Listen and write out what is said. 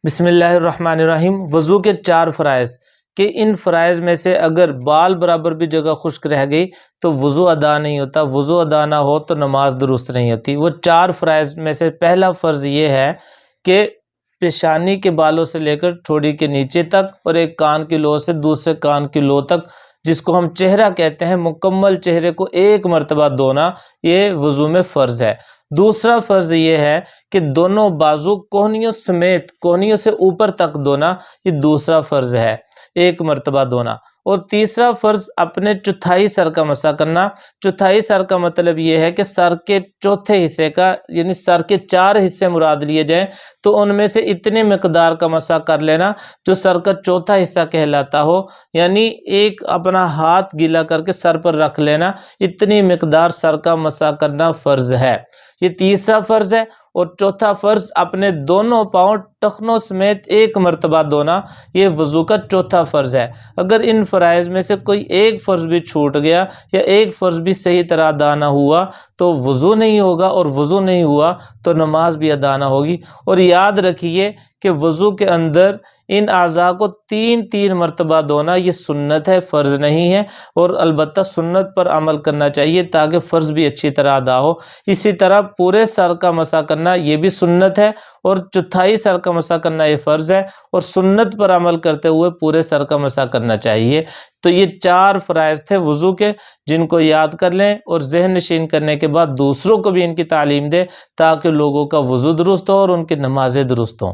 بسم اللہ الرحمن الرحیم۔ وضو کے 4 فرائض کہ ان فرائض میں سے اگر بال برابر بھی جگہ خشک رہ گئی تو وضو ادا نہیں ہوتا، وضو ادا نہ ہو تو نماز درست نہیں ہوتی۔ وہ 4 فرائض میں سے پہلا فرض یہ ہے کہ پیشانی کے بالوں سے لے کر ٹھوڑی کے نیچے تک اور ایک کان کی لو سے دوسرے کان کی لو تک، جس کو ہم چہرہ کہتے ہیں، مکمل چہرے کو ایک مرتبہ دھونا، یہ وضو میں فرض ہے۔ دوسرا فرض یہ ہے کہ دونوں بازو کوہنیوں سمیت، کوہنیوں سے اوپر تک دھونا، یہ دوسرا فرض ہے، ایک مرتبہ دھونا۔ اور تیسرا فرض اپنے چوتھائی سر کا مسح کرنا۔ چوتھائی سر کا مطلب یہ ہے کہ سر کے چوتھے حصے کا، یعنی سر کے 4 حصے مراد لیے جائیں تو ان میں سے اتنے مقدار کا مسح کر لینا جو سر کا چوتھا حصہ کہلاتا ہو، یعنی ایک اپنا ہاتھ گیلا کر کے سر پر رکھ لینا، اتنی مقدار سر کا مسح کرنا فرض ہے، یہ تیسرا فرض ہے۔ اور چوتھا فرض اپنے دونوں پاؤں ٹخنوں سمیت ایک مرتبہ دھونا، یہ وضو کا چوتھا فرض ہے۔ اگر ان فرائض میں سے کوئی ایک فرض بھی چھوٹ گیا یا ایک فرض بھی صحیح طرح ادا نہ ہوا تو وضو نہیں ہوگا، اور وضو نہیں ہوا تو نماز بھی ادا نہ ہوگی۔ اور یاد رکھیے کہ وضو کے اندر ان اعضاء کو 3 مرتبہ دھونا یہ سنت ہے، فرض نہیں ہے، اور البتہ سنت پر عمل کرنا چاہیے تاکہ فرض بھی اچھی طرح ادا ہو۔ اسی طرح پورے سر کا مسح کرنا یہ بھی سنت ہے، اور چوتھائی سر کا مسح کرنا یہ فرض ہے، اور سنت پر عمل کرتے ہوئے پورے سر کا مسح کرنا چاہیے۔ تو یہ 4 فرائض تھے وضو کے، جن کو یاد کر لیں اور ذہن نشین کرنے کے بعد دوسروں کو بھی ان کی تعلیم دیں تاکہ لوگوں کا وضو درست ہو اور ان کی نمازیں درست ہوں۔